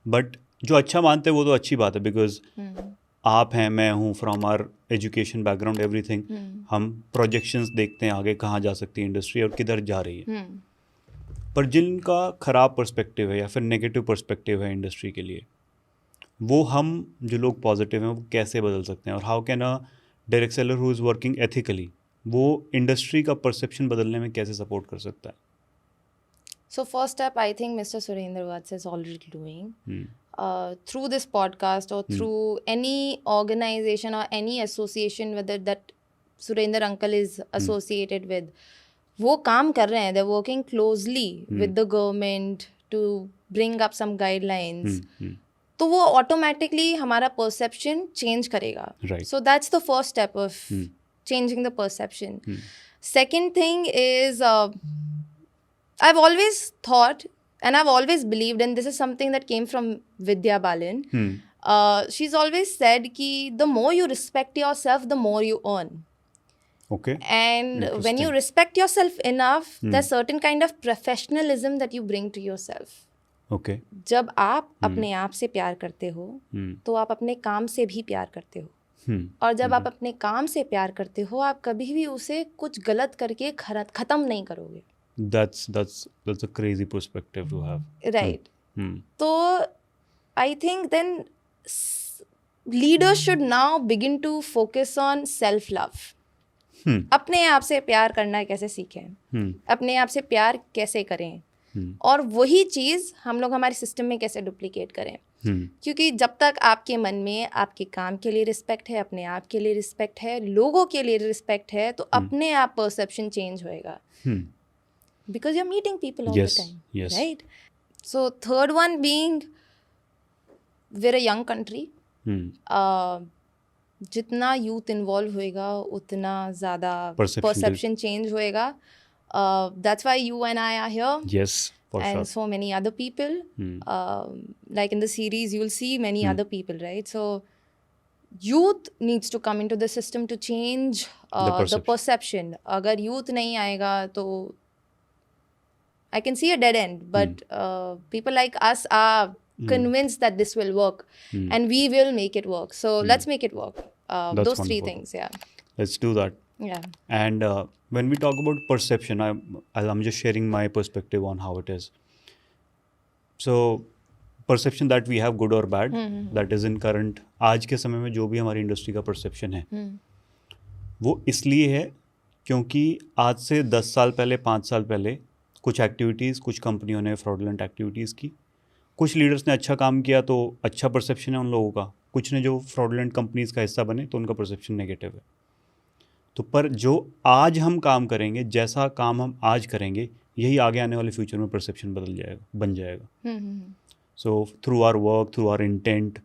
But जो अच्छा मानते हैं वो तो अच्छी बात है, बिकॉज आप हैं, मैं हूँ, from our education background everything, हम प्रोजेक्शंस देखते हैं आगे कहाँ जा सकती है इंडस्ट्री और किधर जा रही है। पर जिनका ख़राब पर्सपेक्टिव है या फिर नेगेटिव पर्सपेक्टिव है इंडस्ट्री के लिए, वो हम जो लोग पॉजिटिव हैं वो कैसे बदल सकते हैं, और how can a direct seller who is working ethically वो इंडस्ट्री का परसेप्शन बदलने में कैसे सपोर्ट कर सकता है? So first step, I think Mr. Surendra Vats is already doing through this podcast or through any organization or any association whether that Surendra uncle is associated with. वो काम कर रहे हैं, they're working closely with the government to bring up some guidelines. तो वो automatically हमारा perception change करेगा. Right. So that's the first step of changing the perception. Second thing is I've always thought and I've always believed, and this is something that came from Vidya Balan. She's always said ki the more you respect yourself, the more you earn. Okay. And when you respect yourself enough, there's certain kind of professionalism that you bring to yourself. Okay. जब आप अपने आप से प्यार करते हो तो आप अपने काम से भी प्यार करते हो, और जब आप अपने काम से प्यार करते हो आप कभी भी उसे कुछ गलत करके खत्म नहीं करोगे. That's a crazy perspective to have. Right. So I think then leaders should now begin to focus on self-love. अपने आप से प्यार करना कैसे सीखें, अपने आप से प्यार कैसे करें, और वही चीज़ हम लोग हमारे सिस्टम में कैसे डुप्लीकेट करें. क्योंकि जब तक आपके मन में आपके काम के लिए रिस्पेक्ट है, अपने आप के लिए रिस्पेक्ट है, लोगों के लिए रिस्पेक्ट है, तो अपने आप परसेप्शन चेंज होएगा. Because you're meeting people all the time. Yes. Right? So third one being, we're a young country. जितना youth involve होएगा उतना ज़्यादा perception change होएगा. That's why you and I are here. Yes, for and sure. So many other people. Like in the series you'll see many other people, right? So youth needs to come into the system to change the perception. अगर youth नहीं आएगा तो I can see a dead end, but people like us are convinced that this will work and we will make it work. So let's make it work. Those wonderful. Three things, yeah. Let's do that. Yeah. And when we talk about perception, I'm just sharing my perspective on how it is. So perception that we have, good or bad, that is in current, आज के समय में जो भी हमारी industry का perception है वो इसलिए है क्योंकि आज से 10 साल पहले, 5 साल पहले कुछ एक्टिविटीज़, कुछ कंपनियों ने फ्रॉडुलेंट एक्टिविटीज़ की, कुछ लीडर्स ने अच्छा काम किया तो अच्छा परसेप्शन है उन लोगों का, कुछ ने जो फ्रॉडुलेंट कंपनीज़ का हिस्सा बने तो उनका परसेप्शन नेगेटिव है. तो पर जो आज हम काम करेंगे, जैसा काम हम आज करेंगे, यही आगे आने वाले फ्यूचर में परसेप्शन बन जाएगा. So through our work, through our intent,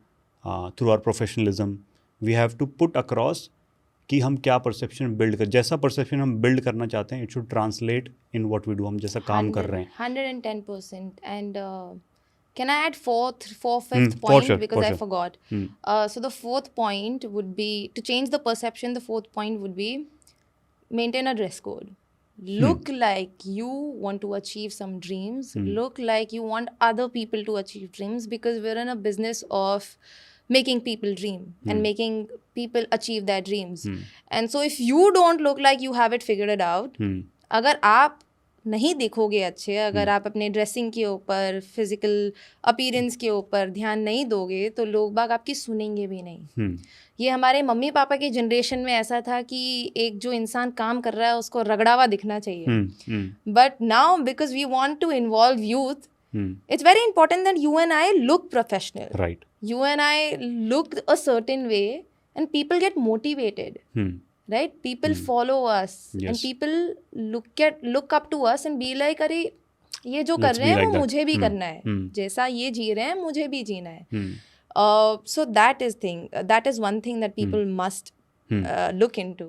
through our professionalism, we have to put across कि हम क्या परसेप्शन बिल्ड कर, जैसा परसेप्शन हम बिल्ड करना चाहते हैं, it should translate in what we do. हम जैसा काम कर रहे हैं 110%. And can I add fifth point? Sure, because I sure. forgot. So the fourth point would be to change the perception. The fourth point would be maintain a dress code. Look like you want to achieve some dreams. Look like you want other people to achieve dreams, because we're in a business of making people dream and making people achieve their dreams. And so if you don't look like you have it figured it out, अगर आप नहीं दिखोगे अच्छे, अगर आप अपने dressing के ऊपर, physical appearance के ऊपर ध्यान नहीं दोगे तो लोग बाग आपकी सुनेंगे भी नहीं. ये हमारे मम्मी पापा की जनरेशन में ऐसा था कि एक जो इंसान काम कर रहा है उसको रगड़ा हुआ दिखना चाहिए. But now because we want to involve youth, it's very important that you and I look professional. Right. You and I look a certain way and people get motivated. Right? People follow us. Yes. And people look up to us and be like, अरे ये जो कर रहे हैं वो मुझे भी करना है, जैसा ये जी रहे हैं मुझे भी जीना है. So that is one thing that people must look into.